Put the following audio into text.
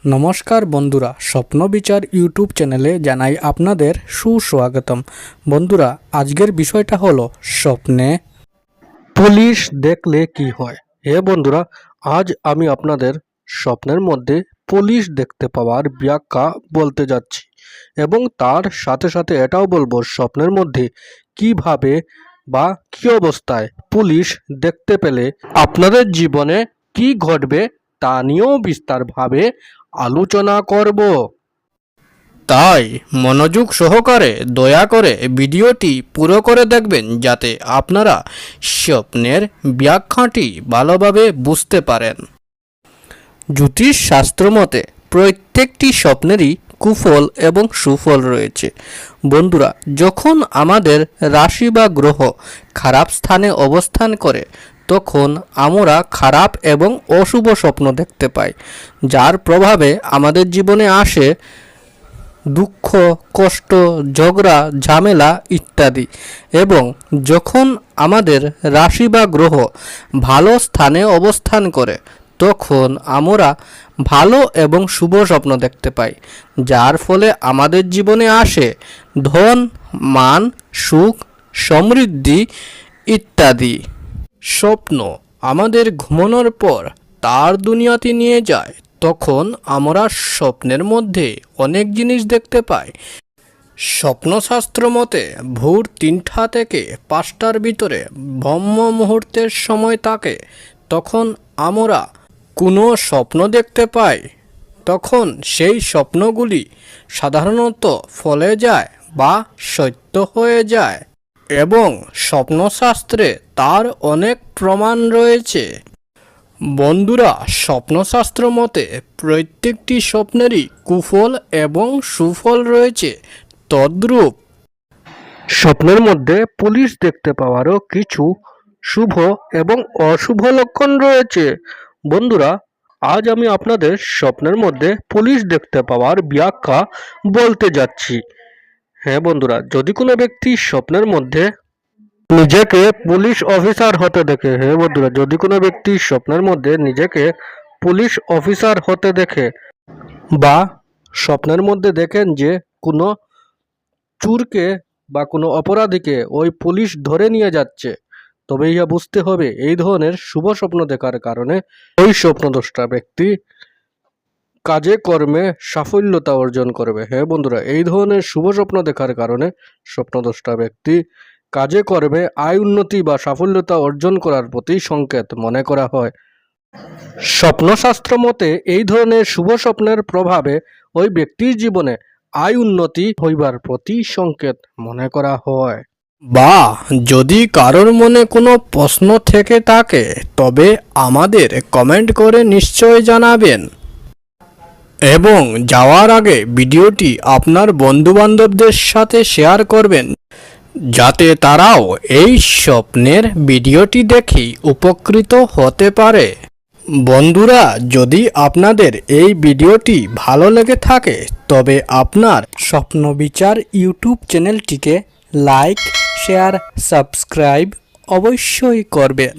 নমস্কার বন্ধুরা, স্বপ্ন বিচার ইউটিউব চ্যানেলে জানাই আপনাদের সুস্বাগতম। বন্ধুরা, আজকের বিষয়টা হলো স্বপ্নে পুলিশ দেখলে কি হয়। বন্ধুরা, আজ আমি আপনাদের স্বপ্নের মধ্যে পুলিশ দেখতে পাওয়ার ব্যাখ্যা বলতে যাচ্ছি এবং তার সাথে সাথে এটাও বলবো স্বপ্নের মধ্যে কিভাবে বা কী অবস্থায় পুলিশ দেখতে পেলে আপনাদের জীবনে কি ঘটবে তা নিয়েও বিস্তারভাবে আলোচনা করব। তাই মনোযোগ সহকারে দয়া করে ভিডিওটি পুরো করে দেখবেন, যাতে আপনারা স্বপ্নের ব্যাখ্যাটি ভালোভাবে বুঝতে পারেন। জ্যোতিষ শাস্ত্র মতে প্রত্যেকটি স্বপ্নেরই কুফল এবং সুফল রয়েছে। বন্ধুরা, যখন আমাদের রাশি বা গ্রহ খারাপ স্থানে অবস্থান করে তখন আমরা খারাপ এবং অশুভ স্বপ্ন দেখতে পাই, যার প্রভাবে আমাদের জীবনে আসে দুঃখ, কষ্ট, ঝগড়া, ঝামেলা ইত্যাদি। এবং যখন আমাদের রাশি বা গ্রহ ভালো স্থানে অবস্থান করে তখন আমরা ভালো এবং শুভ স্বপ্ন দেখতে পাই, যার ফলে আমাদের জীবনে আসে ধন, মান, সুখ, সমৃদ্ধি ইত্যাদি। স্বপ্ন আমাদের ঘুমানোর পর তার দুনিয়াতে নিয়ে যায়। তখন আমরা স্বপ্নের মধ্যে অনেক জিনিস দেখতে পাই। স্বপ্নশাস্ত্র মতে ভোর 3টা থেকে 5টার ভিতরে ব্রহ্ম মুহূর্তের সময় থাকে। তখন আমরা কোনো স্বপ্ন দেখতে পাই, তখন সেই স্বপ্নগুলি সাধারণত ফলে যায় বা সত্য হয়ে যায় এবং স্বপ্নশাস্ত্রে তার অনেক প্রমাণ রয়েছে। বন্ধুরা, স্বপ্নশাস্ত্র মতে প্রত্যেকটি স্বপ্নেরই কুফল এবং সুফল রয়েছে। তদ্রূপ স্বপ্নের মধ্যে পুলিশ দেখতে পাওয়ারও কিছু শুভ এবং অশুভ লক্ষণ রয়েছে। বন্ধুরা, আজ আমি আপনাদের স্বপ্নের মধ্যে পুলিশ দেখতে পাওয়ার ব্যাখ্যা বলতে যাচ্ছি। বন্ধুরা, যদি কোনো ব্যক্তি স্বপ্নের মধ্যে নিজেকে পুলিশ অফিসার হতে দেখে, বন্ধুরা, যদি কোনো ব্যক্তি স্বপ্নের মধ্যে নিজেকে পুলিশ অফিসার হতে দেখে বা স্বপ্নের মধ্যে দেখেন যে কোনো চোরকে বা কোনো অপরাধীকে ওই পুলিশ ধরে নিয়ে যাচ্ছে, তবে ইহা বুঝতে হবে এই ধরনের শুভ স্বপ্ন দেখার কারণে ওই স্বপ্নদ্রষ্টা ব্যক্তি কাজে কর্মে সাফল্যতা অর্জন করবে। বন্ধুরা, এই ধরনের শুভ স্বপ্ন দেখার কারণে স্বপ্নদ্রষ্টা ব্যক্তি কাজে কর্মে আয় উন্নতি বা সাফল্যতা অর্জন করার প্রতি সংকেত মনে করা হয়। স্বপ্নশাস্ত্র মতে এই ধরনের শুভ স্বপ্নের প্রভাবে ওই ব্যক্তির জীবনে আয় উন্নতি হইবার প্রতি সংকেত মনে করা হয়। বা যদি কারোর মনে কোনো প্রশ্ন থেকে থাকে তবে আমাদের কমেন্ট করে নিশ্চয় জানাবেন এবং যাওয়ার আগে ভিডিওটি আপনার বন্ধুবান্ধবদের সাথে শেয়ার করবেন, যাতে তারাও এই স্বপ্নের ভিডিওটি দেখে উপকৃত হতে পারে। বন্ধুরা, যদি আপনাদের এই ভিডিওটি ভালো লেগে থাকে তবে আপনার স্বপ্ন বিচার ইউটিউব চ্যানেলটিকে লাইক, শেয়ার, সাবস্ক্রাইব অবশ্যই করবেন।